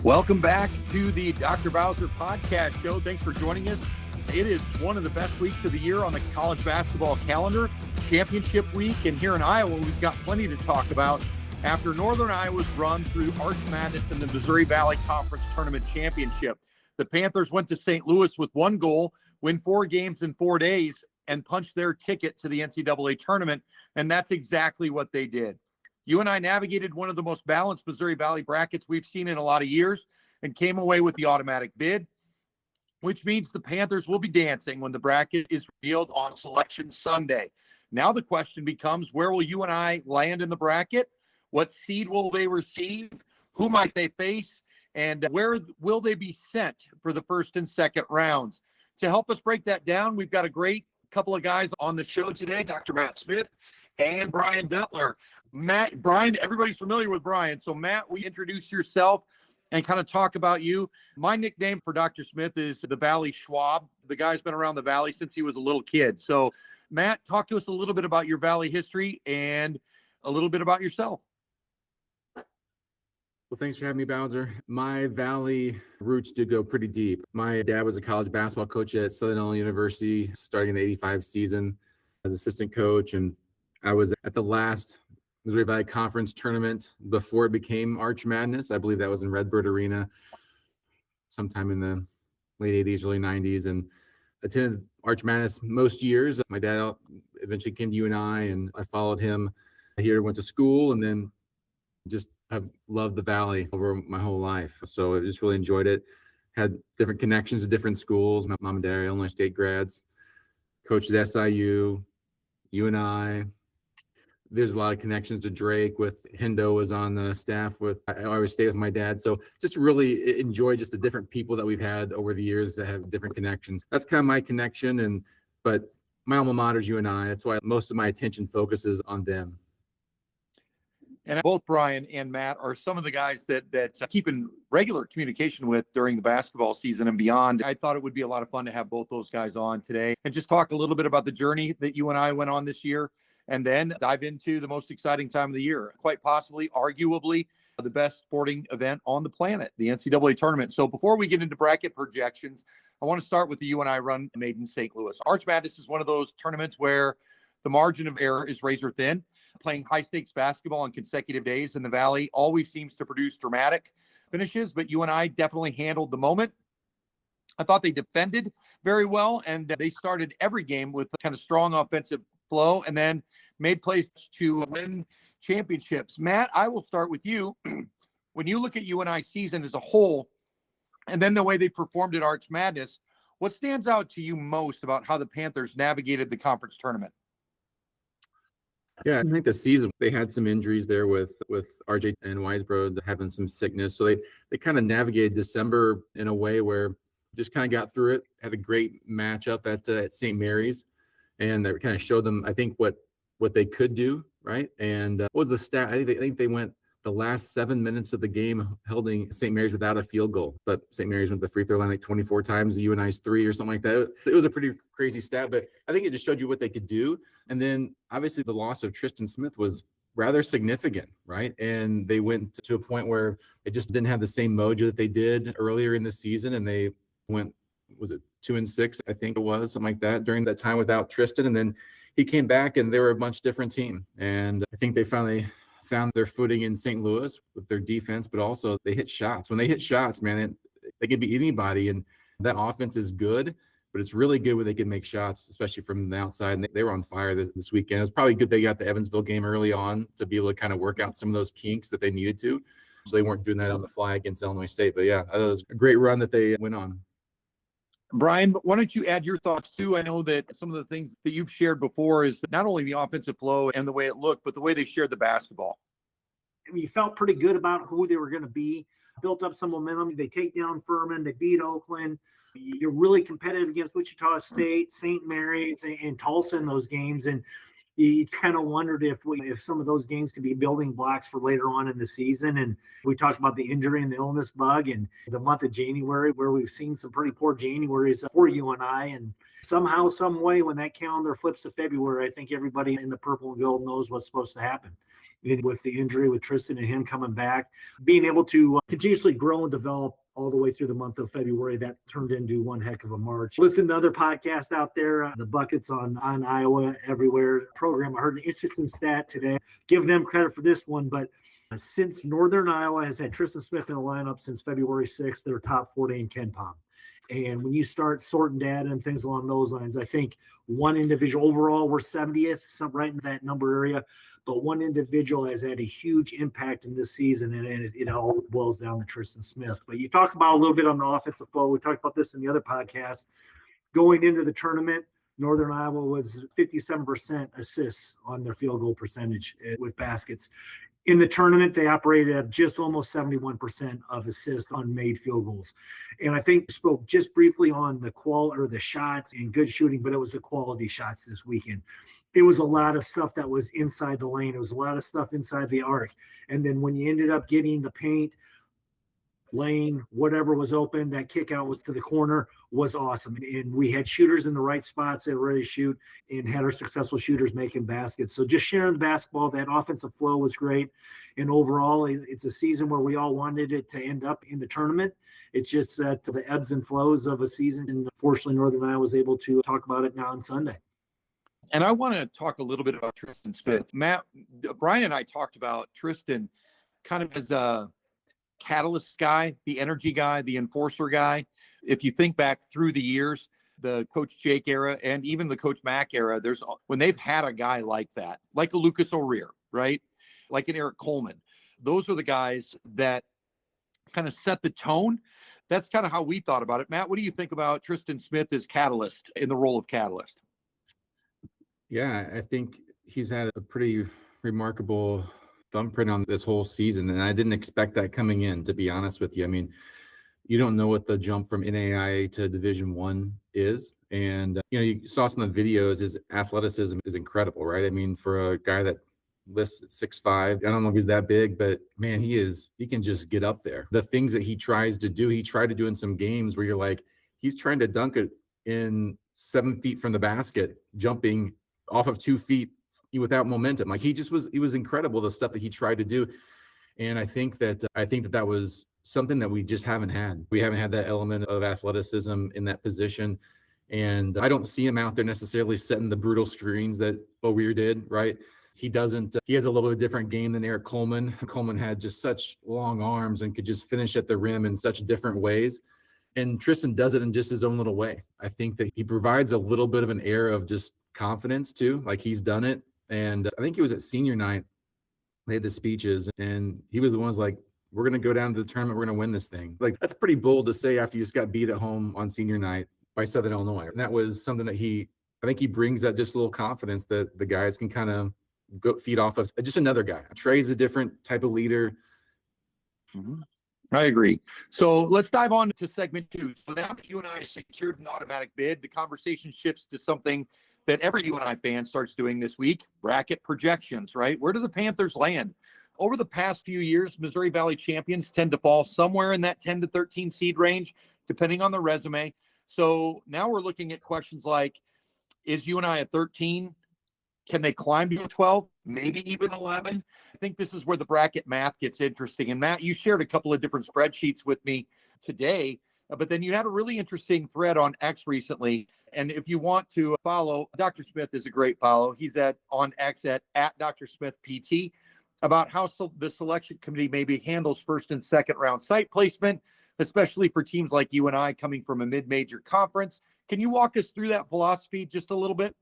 Welcome back to the Dr. Bowser podcast show. Thanks for joining us. It is one of the best weeks of the year on the college basketball calendar, championship week. And here in Iowa, we've got plenty to talk about after Northern Iowa's run through Arch Madness in the Missouri Valley Conference Tournament Championship. The Panthers went to St. Louis with one goal, win 4 games in 4 days, and punch their ticket to the NCAA tournament. And that's exactly what they did. UNI navigated one of the most balanced Missouri Valley brackets we've seen in a lot of years and came away with the automatic bid, which means the Panthers will be dancing when the bracket is revealed on Selection Sunday. Now the question becomes, where will UNI land in the bracket? What seed will they receive? Who might they face? And where will they be sent for the first and second rounds? To help us break that down, we've got a great couple of guys on the show today, Dr. Matt Smith and Brian Duttler. Brian, everybody's familiar with Brian. So Matt, will you introduce yourself and kind of talk about you? My nickname for Dr. Smith is the Valley Schwab. The guy's been around the Valley since he was a little kid. So Matt, talk to us a little bit about your Valley history and a little bit about yourself. Well, thanks for having me, Bowser. My Valley roots do go pretty deep. My dad was a college basketball coach at Southern Illinois University, starting in the '85 season as assistant coach. And I was at the last Missouri Valley Conference tournament before it became Arch Madness. I believe that was in Redbird Arena sometime in the late 80s, early 90s, and attended Arch Madness most years. My dad eventually came to UNI, and I followed him here, went to school, and then just have loved the Valley over my whole life. So I just really enjoyed it. Had different connections to different schools. My mom and dad are Illinois State grads, coached at SIU, UNI. There's a lot of connections to Drake. With Hendo was on the staff with, I always stay with my dad. So just really enjoy just the different people that we've had over the years that have different connections. That's kind of my connection. But my alma mater is UNI. That's why most of my attention focuses on them. And both Brian and Matt are some of the guys that keep in regular communication with during the basketball season and beyond. I thought it would be a lot of fun to have both those guys on today and just talk a little bit about the journey that UNI went on this year, and then dive into the most exciting time of the year, quite possibly, arguably, the best sporting event on the planet, the NCAA tournament. So before we get into bracket projections, I want to start with the UNI run made in St. Louis. Arch Madness is one of those tournaments where the margin of error is razor thin. Playing high-stakes basketball on consecutive days in the Valley always seems to produce dramatic finishes, but UNI definitely handled the moment. I thought they defended very well, and they started every game with kind of strong offensive flow and then made plays to win championships. Matt, I will start with you. When you look at UNI's season as a whole, and then the way they performed at Arch Madness, what stands out to you most about how the Panthers navigated the conference tournament? Yeah, I think the season, they had some injuries there with RJ and Weisbrod having some sickness. So they kind of navigated December in a way where just kind of got through it, had a great matchup at St. Mary's, and they kind of showed them, I think, what they could do, right? And what was the stat? I think they went the last 7 minutes of the game holding St. Mary's without a field goal, but St. Mary's went to the free throw line like 24 times, the UNI's 3 or something like that. It was a pretty crazy stat, but I think it just showed you what they could do. And then obviously the loss of Tristan Smith was rather significant, right? And they went to a point where they just didn't have the same mojo that they did earlier in the season. And they went, was it 2-6? I think it was something like that during that time without Tristan. And then he came back and they were a much different team. And I think they finally found their footing in St. Louis with their defense, but also they hit shots. When they hit shots, man, they could beat anybody. And that offense is good, but it's really good when they can make shots, especially from the outside. And they were on fire this weekend. It was probably good they got the Evansville game early on to be able to kind of work out some of those kinks that they needed to. So they weren't doing that on the fly against Illinois State. But yeah, that was a great run that they went on. Brian, why don't you add your thoughts too? I know that some of the things that you've shared before is not only the offensive flow and the way it looked, but the way they shared the basketball. I mean, you felt pretty good about who they were going to be, built up some momentum. They take down Furman, they beat Oakland. You're really competitive against Wichita State, St. Mary's, and Tulsa in those games. And you kind of wondered if some of those games could be building blocks for later on in the season. And we talked about the injury and the illness bug and the month of January, where we've seen some pretty poor Januaries for UNI. And somehow, some way, when that calendar flips to February, I think everybody in the purple and gold knows what's supposed to happen. with the injury with Tristan and him coming back, being able to continuously grow and develop all the way through the month of February, that turned into one heck of a March. Listen to other podcasts out there, the Buckets on Iowa Everywhere program. I heard an interesting stat today. Give them credit for this one, but since Northern Iowa has had Tristan Smith in the lineup since February 6th, they're top 40 in KenPom. And when you start sorting data and things along those lines, I think one individual overall, we're 70th, right in that number area, but one individual has had a huge impact in this season, and it all boils down to Tristan Smith. But you talk about a little bit on the offensive flow. We talked about this in the other podcast. Going into the tournament, Northern Iowa was 57% assists on their field goal percentage with baskets. In the tournament, they operated at just almost 71% of assists on made field goals. And I think we spoke just briefly on the quality or the shots and good shooting, but it was the quality shots this weekend. It was a lot of stuff that was inside the lane. It was a lot of stuff inside the arc. And then when you ended up getting the paint, lane, whatever was open, that kick out was to the corner was awesome. And we had shooters in the right spots that were ready to shoot and had our successful shooters making baskets. So just sharing the basketball, that offensive flow was great. And overall, it's a season where we all wanted it to end up in the tournament. It's just that the ebbs and flows of a season. And fortunately, Northern Iowa was able to talk about it now on Sunday. And I want to talk a little bit about Tristan Smith. Matt, Brian and I talked about Tristan kind of as a catalyst guy, the energy guy, the enforcer guy. If you think back through the years, the Coach Jake era and even the Coach Mack era, when they've had a guy like that, like a Lucas O'Rear, right? Like an Eric Coleman. Those are the guys that kind of set the tone. That's kind of how we thought about it. Matt, what do you think about Tristan Smith as catalyst, in the role of catalyst? Yeah, I think he's had a pretty remarkable thumbprint on this whole season, and I didn't expect that coming in, to be honest with you. I mean, you don't know what the jump from NAIA to Division I is, and you saw some of the videos. His athleticism is incredible, right? I mean, for a guy that lists at 6'5", I don't know if he's that big, but man, he can just get up there. The things that he tries to do, he tried to do in some games where you're like, he's trying to dunk it in 7 feet from the basket, jumping off of 2 feet without momentum. Like he was incredible, the stuff that he tried to do. And I think that was something that we just haven't had. We haven't had that element of athleticism in that position. And I don't see him out there necessarily setting the brutal screens that O'Rear did, right? He doesn't, he has a little bit different game than Eric Coleman. Coleman had just such long arms and could just finish at the rim in such different ways. And Tristan does it in just his own little way. I think that he provides a little bit of an air of just confidence too, like he's done it. And I think he was at senior night, they had the speeches, and he was the ones like, we're going to go down to the tournament, we're going to win this thing. Like, that's pretty bold to say after you just got beat at home on senior night by Southern Illinois. And that was something that I think he brings that just a little confidence that the guys can kind of go feed off of. Just another guy. Trey's a different type of leader. Mm-hmm. I agree. So let's dive on to segment 2. So now that UNI secured an automatic bid, the conversation shifts to something that every UNI fan starts doing this week: bracket projections, right? Where do the Panthers land? Over the past few years, Missouri Valley champions tend to fall somewhere in that 10 to 13 seed range, depending on the resume. So now we're looking at questions like, is UNI at 13? Can they climb to 12? Maybe even 11? I think this is where the bracket math gets interesting. And Matt, you shared a couple of different spreadsheets with me today, but then you had a really interesting thread on X recently. And if you want to follow, Dr. Smith is a great follow. He's on X at Dr. Smith PT, about how the selection committee maybe handles first and second round site placement, especially for teams like UNI coming from a mid-major conference. Can you walk us through that philosophy just a little bit?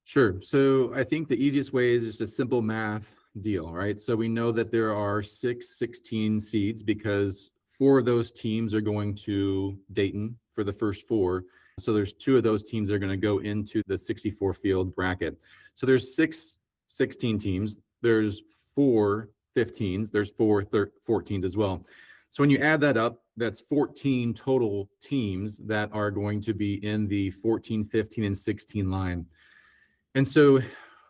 Sure. So I think the easiest way is just a simple math deal, right? So we know that there are 16 seeds because 4 of those teams are going to Dayton for the first 4. So there's 2 of those teams that are going to go into the 64 field bracket. So there's 16 teams. There's 4 15s. There's 4 14s as well. So when you add that up, that's 14 total teams that are going to be in the 14, 15, and 16 line. And so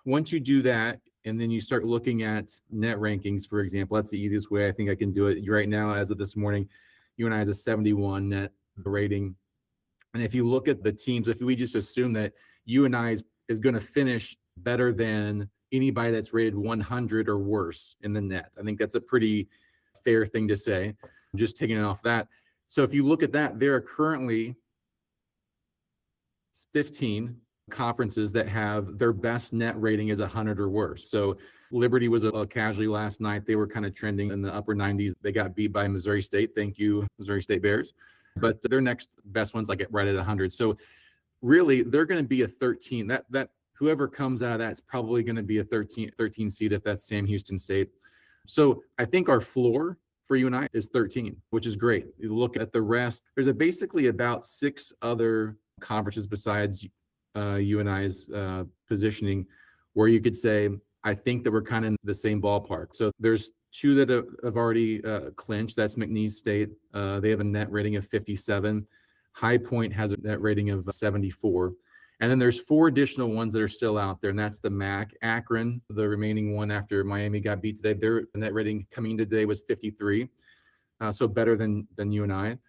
once you do that, and then you start looking at net rankings, for example, that's the easiest way I think I can do it. Right now, as of this morning, UNI has a 71 net rating. And if you look at the teams, if we just assume that UNI is going to finish better than anybody that's rated 100 or worse in the net. I think that's a pretty fair thing to say. Just taking it off that. So if you look at that, there are currently 15 conferences that have their best net rating is 100 or worse. So Liberty was a casualty last night. They were kind of trending in the upper 90s. They got beat by Missouri State. Thank you, Missouri State Bears. But their next best one's like right at 100. So really, they're going to be a 13. That whoever comes out of that's probably going to be a 13 seed if that's Sam Houston State. So I think our floor for UNI is 13, which is great. You look at the rest. There's basically about 6 other conferences besides UNI's positioning where you could say, I think that we're kind of in the same ballpark. So there's 2 that have already clinched. That's McNeese State. They have a net rating of 57. High Point has a net rating of 74. And then there's 4 additional ones that are still out there, and that's the MAC. Akron, the remaining one after Miami got beat today, their net rating coming in today was 53, so better than UNI.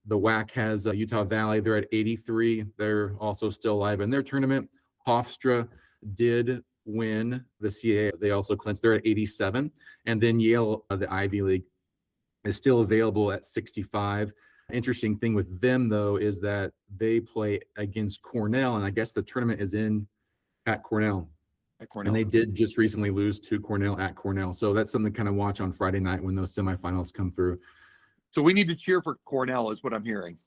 The WAC has Utah Valley. They're at 83. They're also still alive in their tournament. Hofstra did win the CAA. They also clinched. They're at 87. And then Yale, the Ivy League, is still available at 65. Interesting thing with them, though, is that they play against Cornell, and I guess the tournament is at Cornell. And they did just recently lose to Cornell at Cornell. So that's something to kind of watch on Friday night when those semifinals come through. So we need to cheer for Cornell is what I'm hearing.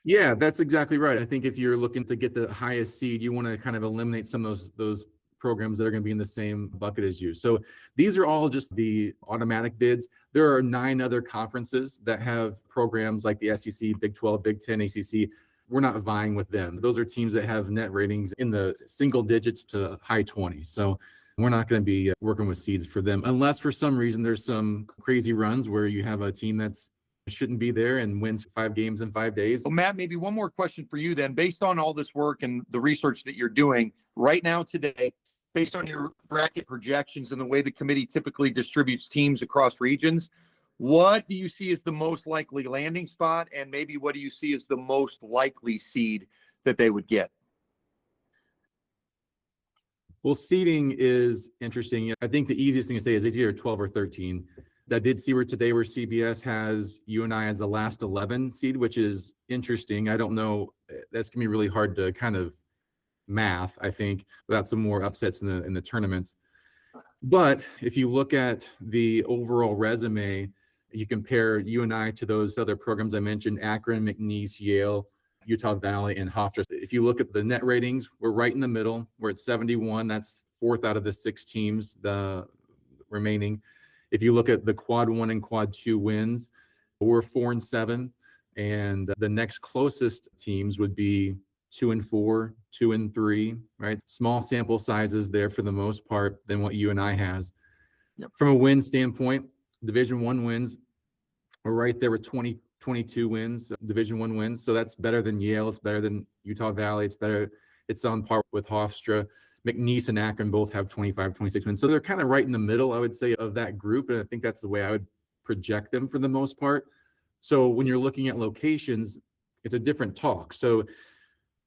Yeah, that's exactly right. I think if you're looking to get the highest seed, you want to kind of eliminate some of those programs that are going to be in the same bucket as you. So these are all just the automatic bids. There are 9 other conferences that have programs like the SEC, Big 12, Big 10, ACC. We're not vying with them. Those are teams that have net ratings in the single digits to high 20s. So we're not going to be working with seeds for them unless for some reason there's some crazy runs where you have a team that's shouldn't be there and wins 5 games in 5 days. Well, Matt, maybe one more question for you then. Based on all this work and the research that you're doing right now today, based on your bracket projections and the way the committee typically distributes teams across regions, what do you see as the most likely landing spot? And maybe what do you see as the most likely seed that they would get? Well, seeding is interesting. I think the easiest thing to say is it's either 12 or 13. I did see where CBS has UNI as the last 11 seed, which is interesting. I don't know. That's going to be really hard to kind of math, I think, without some more upsets in the tournaments. But if you look at the overall resume, you compare UNI to those other programs I mentioned, Akron, McNeese, Yale, Utah Valley, and Hofstra. If you look at the net ratings, we're right in the middle. We're at 71. That's 4th out of the 6 teams, the remaining. If you look at the quad 1 and quad 2 wins, we're 4 and 7. And the next closest teams would be 2 and 4, 2 and 3, right? Small sample sizes there for the most part than what UNI has. Yep. From a win standpoint, Division I wins, we're right there with 22 wins, Division I wins. So that's better than Yale. It's better than Utah Valley. It's better. It's on par with Hofstra. McNeese and Akron both have 25, 26 wins. So they're kind of right in the middle, I would say, of that group. And I think that's the way I would project them for the most part. So when you're looking at locations, it's a different talk. So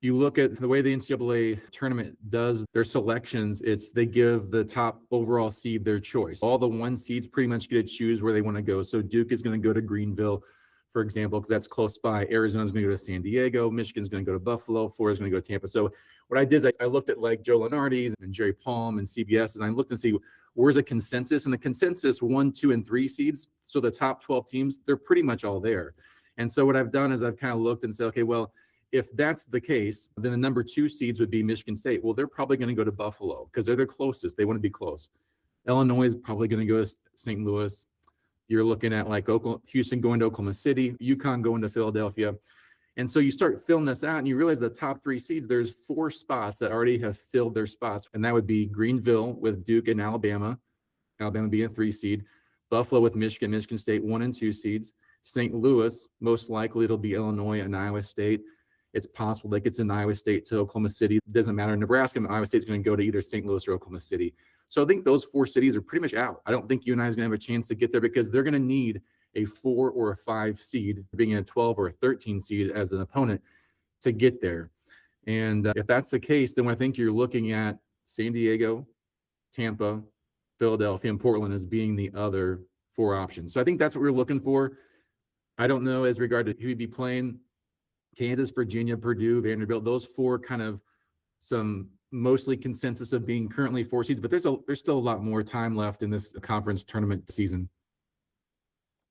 you look at the way the NCAA tournament does their selections, they give the top overall seed their choice. All the 1 seeds pretty much get to choose where they want to go. So Duke is going to go to Greenville, for example, because that's close by. Arizona's going to go to San Diego. Michigan's going to go to Buffalo. Florida's going to go to Tampa. So what I did is I looked at like Joe Lunardi's and Jerry Palm and CBS, and I looked and see where's a consensus. And the consensus 1, 2, and 3 seeds, so the top 12 teams, they're pretty much all there. And so what I've done is I've kind of looked and said, okay, well, if that's the case, then the number 2 seeds would be Michigan State. Well, they're probably going to go to Buffalo because they're the closest. They want to be close. Illinois is probably going to go to St. Louis. You're looking at like Houston going to Oklahoma City, UConn going to Philadelphia. And so you start filling this out and you realize the top 3 seeds, there's 4 spots that already have filled their spots. And that would be Greenville with Duke and Alabama being a 3 seed, Buffalo with Michigan State 1 and 2 seeds, St. Louis, most likely it'll be Illinois and Iowa State. It's possible that gets in Iowa State to Oklahoma City. It doesn't matter. Nebraska and Iowa State's going to go to either St. Louis or Oklahoma City. So I think those 4 cities are pretty much out. I don't think UNI is going to have a chance to get there because they're going to need a 4 or a 5 seed, being a 12 or a 13 seed as an opponent to get there. And if that's the case, then I think you're looking at San Diego, Tampa, Philadelphia, and Portland as being the other 4 options. So I think that's what we're looking for. I don't know as regard to who we'd be playing. Kansas, Virginia, Purdue, Vanderbilt, those 4 kind of some mostly consensus of being currently 4 seeds, but there's still a lot more time left in this conference tournament season.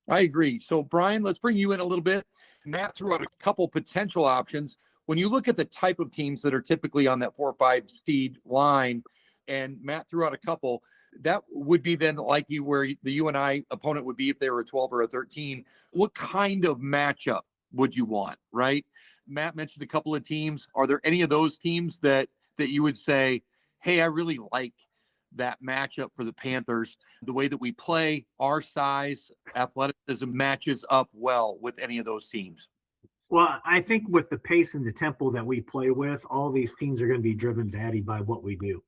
I agree. So, Brian, let's bring you in a little bit. Matt threw out a couple potential options. When you look at the type of teams that are typically on that 4 or 5 seed line, and Matt threw out a couple, that would be then likely where the UNI opponent would be if they were a 12 or a 13. What kind of matchup would you want, right? Matt mentioned a couple of teams. Are there any of those teams that you would say, hey, I really like that matchup for the Panthers? The way that we play, our size, athleticism matches up well with any of those teams. Well, I think with the pace and the tempo that we play with, all these teams are going to be driven, Daddy, by what we do.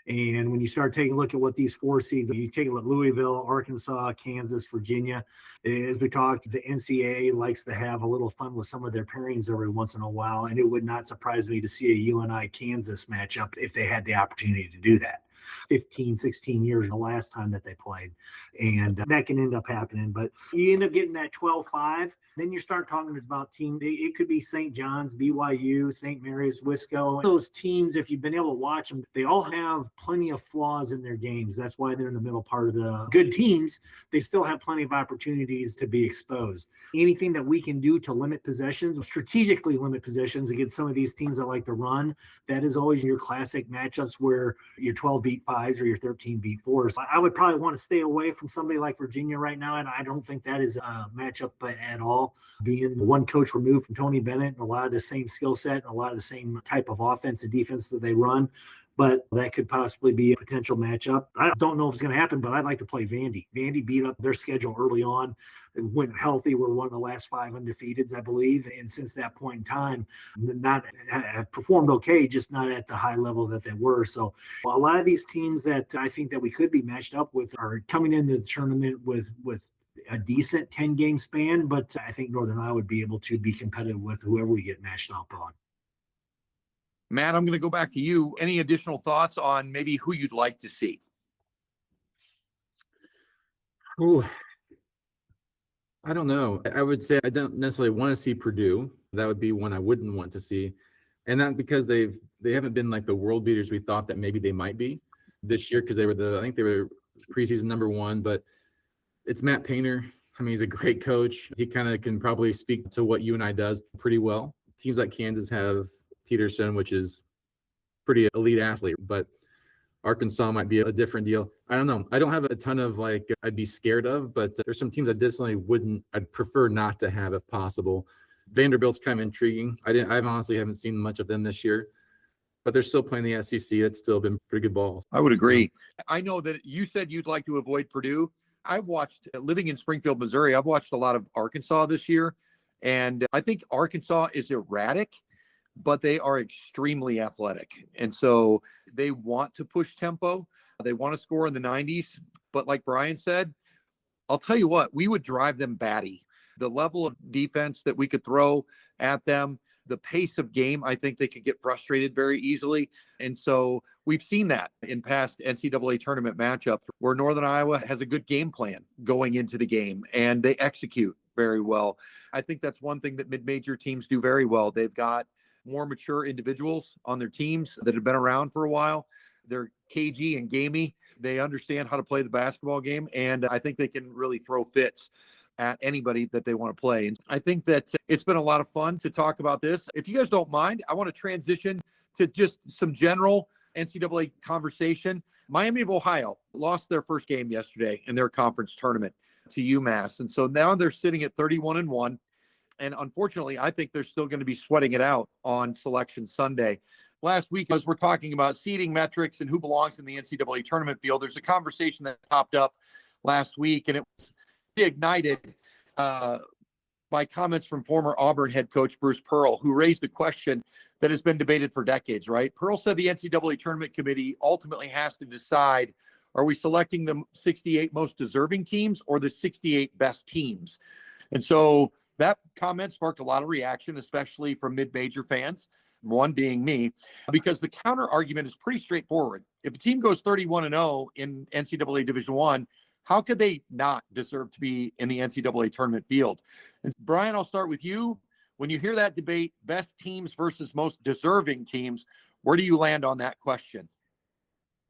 And when you start taking a look at what these 4 seeds, you take a look at Louisville, Arkansas, Kansas, Virginia. As we talked, the NCAA likes to have a little fun with some of their pairings every once in a while. And it would not surprise me to see a UNI Kansas matchup if they had the opportunity to do that. 15, 16 years the last time that they played. And that can end up happening. But you end up getting that 12-5. Then you start talking about teams. It could be St. John's, BYU, St. Mary's, Wisco. Those teams, if you've been able to watch them, they all have plenty of flaws in their games. That's why they're in the middle part of the good teams. They still have plenty of opportunities to be exposed. Anything that we can do to limit possessions, strategically limit possessions against some of these teams that like to run, that is always your classic matchups where your 12 beat 5s or your 13 beat 4s. I would probably want to stay away from somebody like Virginia right now, and I don't think that is a matchup at all. Being one coach removed from Tony Bennett and a lot of the same skill set and a lot of the same type of offense and defense that they run, but that could possibly be a potential matchup. I don't know if it's going to happen, but I'd like to play Vandy. Vandy beat up their schedule early on and went healthy. We're one of the last 5 undefeateds, I believe. And since that point in time, not have performed okay, just not at the high level that they were. So a lot of these teams that I think that we could be matched up with are coming into the tournament with a decent 10-game span, but I think Northern Iowa would be able to be competitive with whoever we get matched up on. Matt, I'm going to go back to you. Any additional thoughts on maybe who you'd like to see? Oh, I don't know. I would say I don't necessarily want to see Purdue. That would be one I wouldn't want to see. And not because they haven't been like the world beaters we thought that maybe they might be this year, because I think they were preseason number 1, but it's Matt Painter. I mean, he's a great coach. He kind of can probably speak to what UNI does pretty well. Teams like Kansas have Peterson, which is pretty elite athlete, but Arkansas might be a different deal. I don't know. I don't have a ton of I'd be scared of, but there's some teams I definitely I'd prefer not to have if possible. Vanderbilt's kind of intriguing. I honestly haven't seen much of them this year, but they're still playing the SEC. It's still been pretty good balls. I would agree. I know that you said you'd like to avoid Purdue. I've watched, living in Springfield, Missouri, I've watched a lot of Arkansas this year, and I think Arkansas is erratic, but they are extremely athletic. And so they want to push tempo. They want to score in the 90s. But like Brian said, I'll tell you what, we would drive them batty. The level of defense that we could throw at them, the pace of game, I think they could get frustrated very easily. And so we've seen that in past NCAA tournament matchups where Northern Iowa has a good game plan going into the game and they execute very well. I think that's one thing that mid-major teams do very well. They've got more mature individuals on their teams that have been around for a while. They're cagey and gamey. They understand how to play the basketball game. And I think they can really throw fits at anybody that they want to play. And I think that it's been a lot of fun to talk about this. If you guys don't mind, I want to transition to just some general NCAA conversation. Miami of Ohio lost their first game yesterday in their conference tournament to UMass. And so now they're sitting at 31-1. And unfortunately, I think they're still going to be sweating it out on Selection Sunday. Last week, as we're talking about seeding metrics and who belongs in the NCAA tournament field, there's a conversation that popped up last week, and it was ignited by comments from former Auburn head coach Bruce Pearl, who raised a question that has been debated for decades, right? Pearl said the NCAA tournament committee ultimately has to decide, are we selecting the 68 most deserving teams or the 68 best teams? And so that comment sparked a lot of reaction, especially from mid-major fans. one being me, because the counter argument is pretty straightforward. If a team goes 31-0 in NCAA Division I, how could they not deserve to be in the NCAA tournament field? And Brian, I'll start with you. When you hear that debate, best teams versus most deserving teams, where do you land on that question?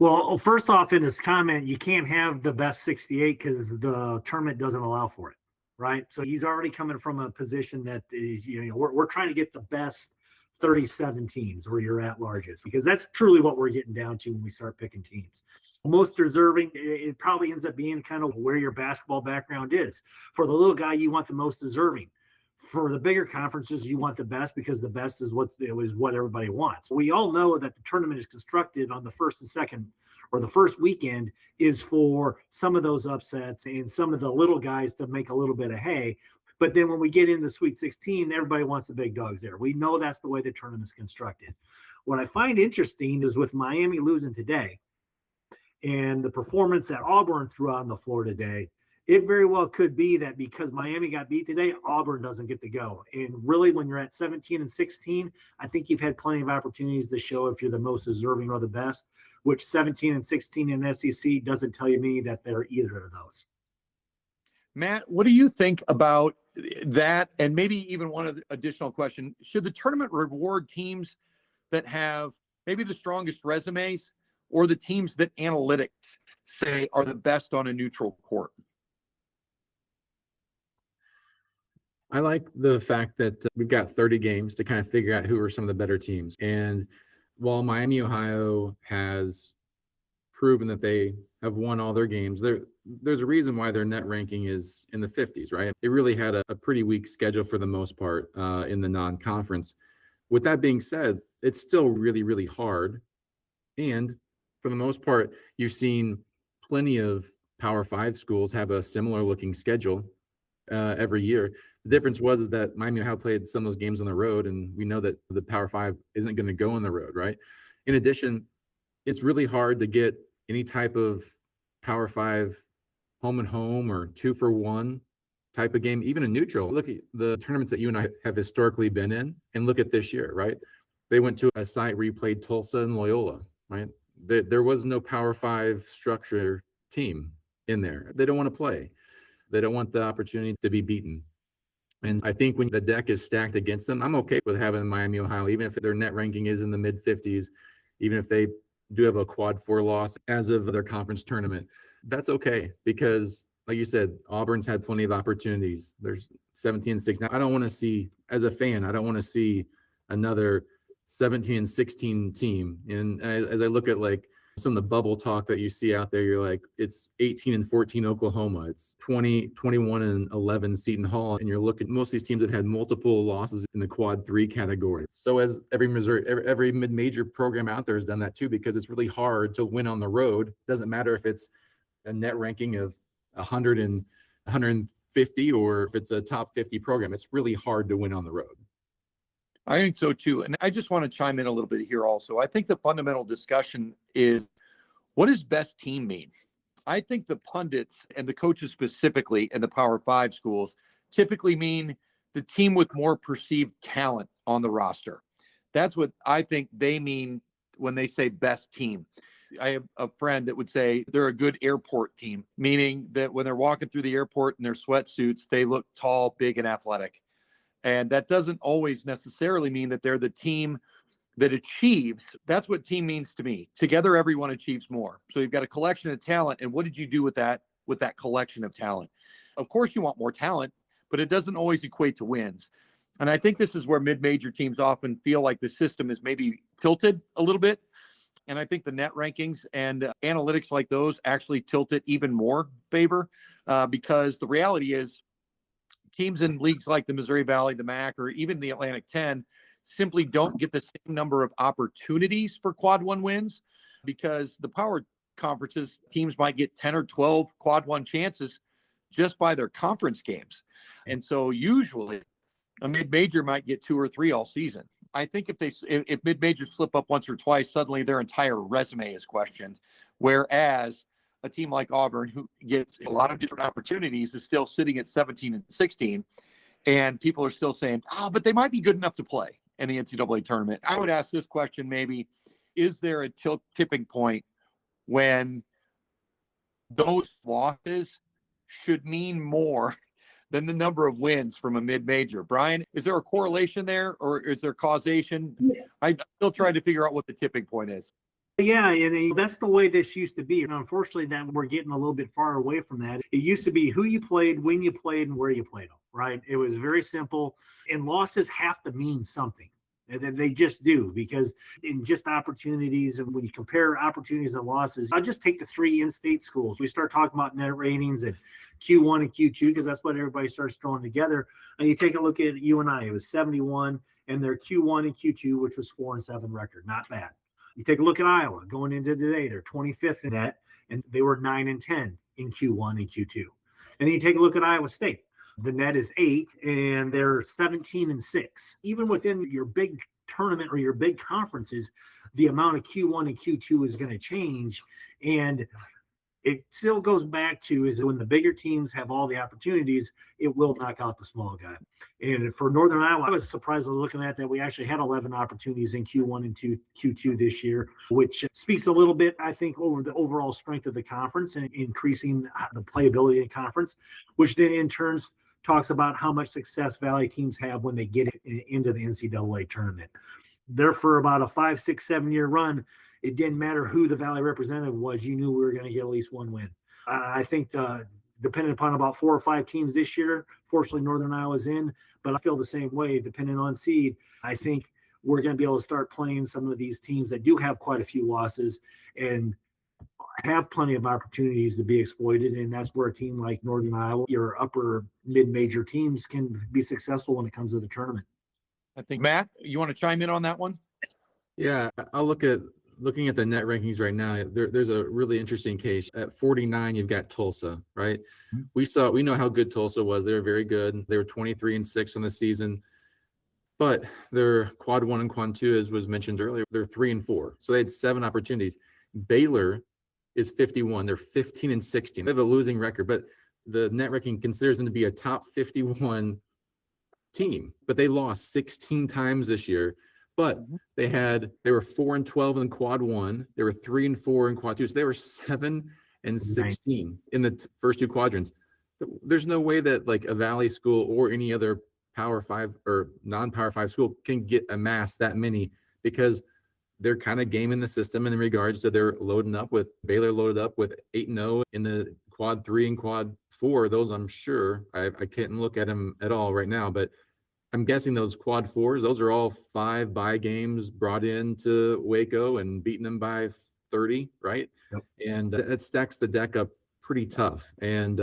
Well, first off, in his comment, you can't have the best 68 because the tournament doesn't allow for it, right? So he's already coming from a position that is, we're trying to get the best 37 teams where you're at largest, because that's truly what we're getting down to when we start picking teams. Most deserving, it probably ends up being kind of where your basketball background is. For the little guy, you want the most deserving. For the bigger conferences, you want the best because the best is what everybody wants. We all know that the tournament is constructed on the first and second, or the first weekend is for some of those upsets and some of the little guys to make a little bit of hay. But then when we get into Sweet 16, everybody wants the big dogs there. We know that's the way the tournament's constructed. What I find interesting is with Miami losing today and the performance that Auburn threw on the floor today, it very well could be that because Miami got beat today, Auburn doesn't get to go. And really, when you're at 17 and 16, I think you've had plenty of opportunities to show if you're the most deserving or the best, which 17 and 16 in SEC doesn't tell you me that they're either of those. Matt, what do you think about that? And maybe even one additional question. Should the tournament reward teams that have maybe the strongest resumes or the teams that analytics say are the best on a neutral court? I like the fact that we've got 30 games to kind of figure out who are some of the better teams. And while Miami, Ohio has proven that they have won all their games, there's a reason why their net ranking is in the 50s, right? They really had a pretty weak schedule for the most part in the non-conference. With that being said, it's still really, really hard. And for the most part, you've seen plenty of Power 5 schools have a similar looking schedule every year. The difference was that Miami Ohio played some of those games on the road, and we know that the Power 5 isn't going to go on the road, right? In addition, it's really hard to get any type of Power 5 home and home or 2-for-1 type of game, even a neutral. Look at the tournaments that UNI have historically been in, and look at this year, right? They went to a site where you played Tulsa and Loyola, right? There was no Power 5 structure team in there. They don't want to play. They don't want the opportunity to be beaten. And I think when the deck is stacked against them, I'm okay with having Miami, Ohio, even if their net ranking is in the mid 50s, even if they do have a quad 4 loss as of their conference tournament. That's okay, because like you said, Auburn's had plenty of opportunities. There's 17-6. Now, I don't want to see, as a fan, I don't want to see another 17-16 team. And as I look at like some of the bubble talk that you see out there, you're like, it's 18-14 Oklahoma, it's 21-11 Seton Hall, and you're looking, most of these teams have had multiple losses in the quad 3 category. So as every mid-major program out there has done that too, because it's really hard to win on the road. Doesn't matter if it's a net ranking of 100 and 150 or if it's a top 50 program. It's really hard to win on the road. I think so too. And I just want to chime in a little bit here also. I think the fundamental discussion is, what does best team mean? I think the pundits and the coaches specifically in the Power 5 schools typically mean the team with more perceived talent on the roster. That's what I think they mean when they say best team. I have a friend that would say they're a good airport team, meaning that when they're walking through the airport in their sweatsuits, they look tall, big, and athletic. And that doesn't always necessarily mean that they're the team that achieves. That's what team means to me. Together, everyone achieves more. So you've got a collection of talent. And what did you do with that collection of talent? Of course, you want more talent, but it doesn't always equate to wins. And I think this is where mid-major teams often feel like the system is maybe tilted a little bit. And I think the net rankings and analytics like those actually tilt it even more favor because the reality is teams in leagues like the Missouri Valley, the MAC, or even the Atlantic 10 simply don't get the same number of opportunities for quad 1 wins because the power conferences teams might get 10 or 12 quad 1 chances just by their conference games. And so usually a mid-major might get 2 or 3 all season. I think if mid-majors slip up once or twice, suddenly their entire resume is questioned. Whereas a team like Auburn, who gets a lot of different opportunities, is still sitting at 17 and 16. And people are still saying, but they might be good enough to play. in the NCAA tournament. I would ask this question maybe, is there a tipping point when those losses should mean more than the number of wins from a mid-major? Brian, is there a correlation there, or is there causation? Yeah. I'm still trying to figure out what the tipping point is. Yeah, and that's the way this used to be. And unfortunately, that we're getting a little bit far away from that. It used to be who you played, when you played, and where you played them, right? It was very simple. And losses have to mean something. They just do, because in just opportunities, and when you compare opportunities and losses, I'll just take the 3 in-state schools. We start talking about net ratings and Q1 and Q2, because that's what everybody starts throwing together. And you take a look at UNI, it was 71, and their Q1 and Q2, which was 4-7 record, not bad. You take a look at Iowa going into today, they're 25th in that, and they were 9-10 in Q1 and Q2. And then you take a look at Iowa State. The net is 8, and they're 17-6. Even within your big tournament or your big conferences, the amount of Q1 and Q2 is going to change. And it still goes back to is when the bigger teams have all the opportunities, it will knock out the small guy. And for Northern Iowa, I was surprised looking at that we actually had 11 opportunities in Q1 and Q2 this year, which speaks a little bit, I think, over the overall strength of the conference and increasing the playability of the conference, which then in turn talks about how much success Valley teams have when they get into the NCAA tournament. There for about a 5, 6, 7 year run, it didn't matter who the Valley representative was. You knew we were going to get at least one win. I think depending upon about 4 or 5 teams this year, fortunately Northern Iowa's in, but I feel the same way depending on seed. I think we're going to be able to start playing some of these teams that do have quite a few losses and have plenty of opportunities to be exploited. And that's where a team like Northern Iowa, your upper mid-major teams, can be successful when it comes to the tournament. I think, Matt, you want to chime in on that one? Yeah, I'll looking at the net rankings right now. There's a really interesting case. At 49, you've got Tulsa, right? Mm-hmm. We know how good Tulsa was. They were very good. They were 23-6 on the season, but their quad 1 and quad 2, as was mentioned earlier, they're 3-4. So they had 7 opportunities. Baylor is 51. They're 15-16. They have a losing record, but the net ranking considers them to be a top 51 team, but they lost 16 times this year. But they were 4-12 in quad 1. They were 3-4 in quad 2. So they were 7-16 in the first 2 quadrants. There's no way that like a Valley school or any other Power 5 or non-Power 5 school can amass that many, because they're kind of gaming the system in regards to they're loading up with Baylor loaded up with 8-0 in the quad 3 and quad 4. Those I'm sure I can't look at them at all right now, but I'm guessing those quad 4s, those are all 5 bye games brought into Waco and beating them by 30, right? Yep. And that stacks the deck up pretty tough. And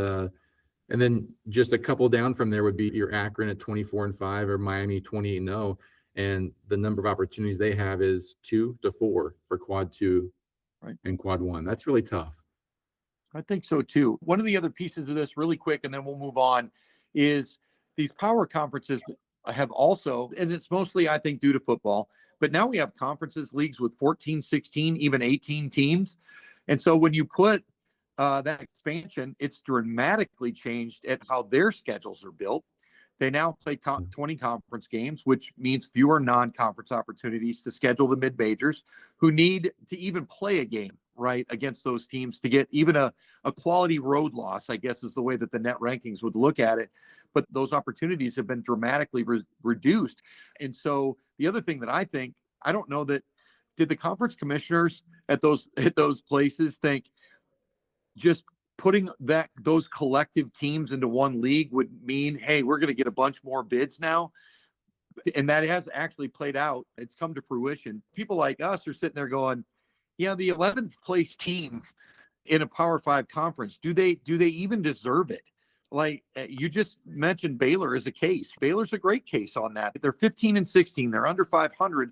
then just a couple down from there would be your Akron at 24-5 or Miami 28-0. And the number of opportunities they have is 2 to 4 for quad 2 and quad 1. That's really tough. I think so too. One of the other pieces of this really quick, and then we'll move on, is these power conferences have also, and it's mostly, I think, due to football, but now we have conferences, leagues with 14, 16, even 18 teams. And so when you put that expansion, it's dramatically changed at how their schedules are built. They now play 20 conference games, which means fewer non-conference opportunities to schedule the mid-majors who need to even play a game, right, against those teams to get even a quality road loss, I guess is the way that the net rankings would look at it. But those opportunities have been dramatically reduced. And so the other thing that I think, I don't know that, did the conference commissioners at those places think just putting those collective teams into one league would mean, hey, we're going to get a bunch more bids now? And that has actually played out. It's come to fruition. People like us are sitting there going, yeah, the 11th place team in a Power 5 conference, do they even deserve it? Like you just mentioned, Baylor is a case. Baylor's a great case on that. They're 15-16. They're under 500,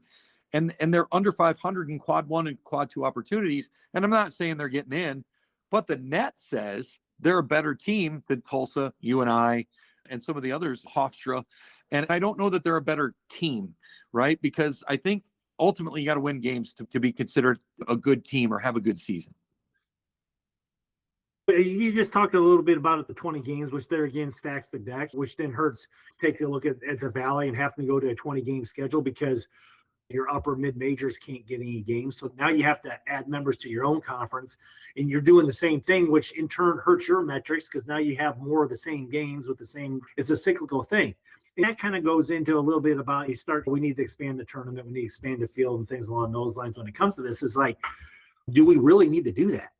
and they're under 500 in quad 1 and quad 2 opportunities. And I'm not saying they're getting in, but the net says they're a better team than Tulsa, UNI, and some of the others, Hofstra. And I don't know that they're a better team, right? Because I think ultimately you got to win games to be considered a good team or have a good season. You just talked a little bit about it, the 20 games, which there again stacks the deck, which then hurts. Take a look at the Valley and having to go to a 20-game schedule because your upper mid majors can't get any games. So now you have to add members to your own conference, and you're doing the same thing, which in turn hurts your metrics because now you have more of the same games with the same. It's a cyclical thing. And that kind of goes into a little bit about we need to expand the tournament, we need to expand the field and things along those lines. When it comes to this, is like, do we really need to do that?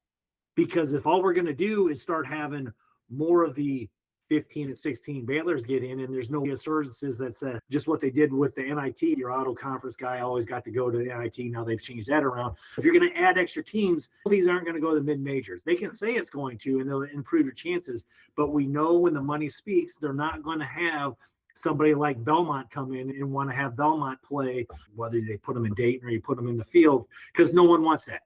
Because if all we're going to do is start having more of the 15 and 16 Baylors get in, and there's no resurgences, that's just what they did with the NIT. Your auto conference guy always got to go to the NIT. Now they've changed that around. If you're going to add extra teams, these aren't going to go to the mid-majors. They can say it's going to, and they'll improve your chances. But we know when the money speaks, they're not going to have somebody like Belmont come in and want to have Belmont play, whether they put them in Dayton or you put them in the field, because no one wants that.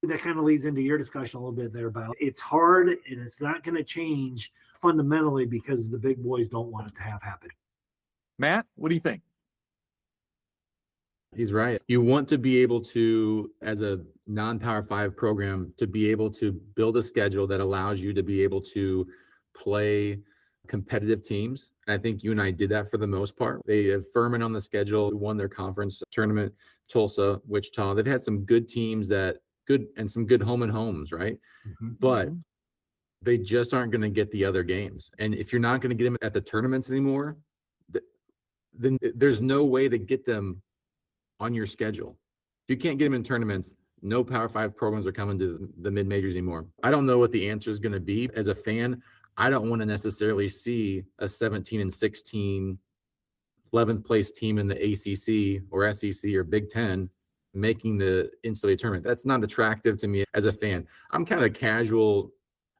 That kind of leads into your discussion a little bit there about it's hard and it's not going to change fundamentally because the big boys don't want it to have happen. Matt, what do you think? He's right. You want to be able to, as a non-Power 5 program, to be able to build a schedule that allows you to be able to play competitive teams. And I think UNI did that for the most part. They have Furman on the schedule, won their conference tournament, Tulsa, Wichita. They've had some good teams and some good home and homes, right? Mm-hmm. But they just aren't going to get the other games. And if you're not going to get them at the tournaments anymore, then there's no way to get them on your schedule. If you can't get them in tournaments, no Power 5 programs are coming to the mid-majors anymore. I don't know what the answer is going to be. As a fan, I don't want to necessarily see a 17 and 16 11th place team in the ACC or SEC or Big Ten making the NCAA tournament. That's not attractive to me as a fan. I'm kind of a casual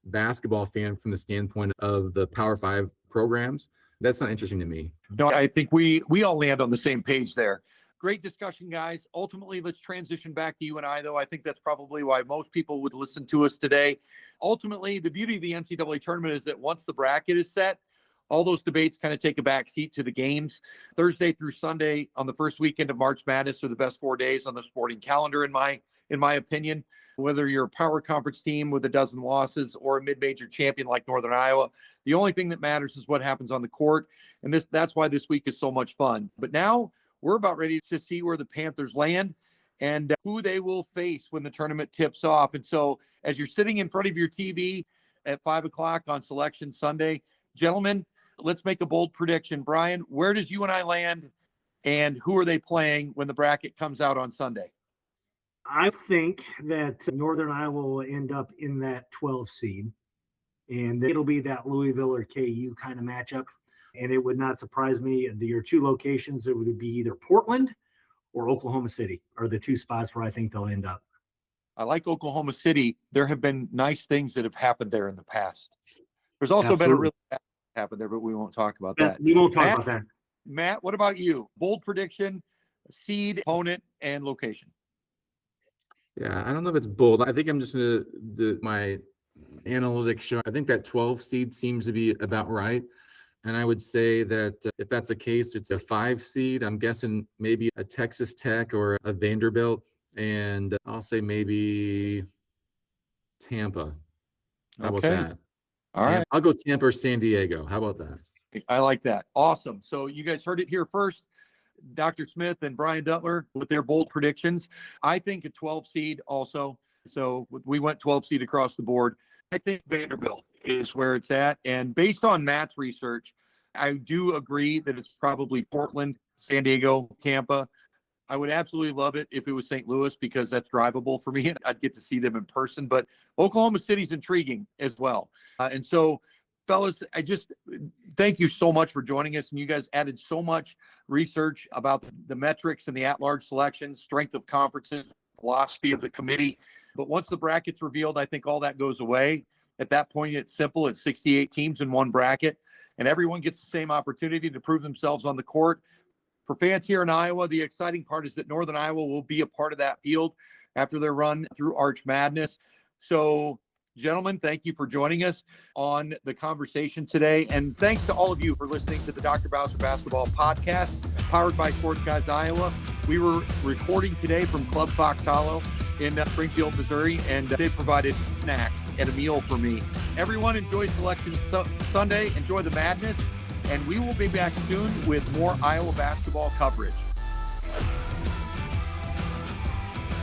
basketball fan from the standpoint of the Power 5 programs. That's not interesting to me. No, I think we all land on the same page there. Great discussion, guys. Ultimately, let's transition back to UNI, though. I think that's probably why most people would listen to us today. Ultimately, the beauty of the NCAA tournament is that once the bracket is set, all those debates kind of take a back seat to the games. Thursday through Sunday on the first weekend of March Madness are the best 4 days on the sporting calendar, in my opinion. Whether you're a power conference team with a dozen losses or a mid-major champion like Northern Iowa, the only thing that matters is what happens on the court. And that's why this week is so much fun. But now we're about ready to see where the Panthers land and who they will face when the tournament tips off. And so as you're sitting in front of your TV at 5 o'clock on Selection Sunday, gentlemen, let's make a bold prediction. Brian, where does UNI land and who are they playing when the bracket comes out on Sunday? I think that Northern Iowa will end up in that 12 seed, and it'll be that Louisville or KU kind of matchup. And it would not surprise me. Your two locations, it would be either Portland or Oklahoma City are the two spots where I think they'll end up. I like Oklahoma City. There have been nice things that have happened there in the past. There's also been a really bad thing happen there, but we won't talk about that. We won't talk about that. Matt, what about you? Bold prediction, seed, opponent, and location. Yeah, I don't know if it's bold. I think I'm just going to my analytics show. I think that 12 seed seems to be about right. And I would say that if that's the case, it's a 5 seed. I'm guessing maybe a Texas Tech or a Vanderbilt. And I'll say maybe Tampa. How about that? All right. I'll go Tampa or San Diego. How about that? I like that. Awesome. So you guys heard it here first. Dr. Smith and Brian Duttler with their bold predictions. I think a 12 seed also. So we went 12 seed across the board. I think Vanderbilt is where it's at. And based on Matt's research, I do agree that it's probably Portland, San Diego, Tampa. I would absolutely love it if it was St. Louis because that's drivable for me. I'd get to see them in person. But Oklahoma City's intriguing as well. And so, fellas, I just thank you so much for joining us. And you guys added so much research about the metrics and the at-large selections, strength of conferences, philosophy of the committee. But once the bracket's revealed, I think all that goes away. At that point, it's simple. It's 68 teams in one bracket, and everyone gets the same opportunity to prove themselves on the court. For fans here in Iowa, the exciting part is that Northern Iowa will be a part of that field after their run through Arch Madness. So, gentlemen, thank you for joining us on the conversation today. And thanks to all of you for listening to the Dr. Bowser Basketball Podcast, powered by Sports Guys Iowa. We were recording today from Club Fox Hollow in Springfield, Missouri, and they provided snacks and a meal for me. Everyone, enjoy Selection Sunday. Enjoy the madness. And we will be back soon with more Iowa basketball coverage.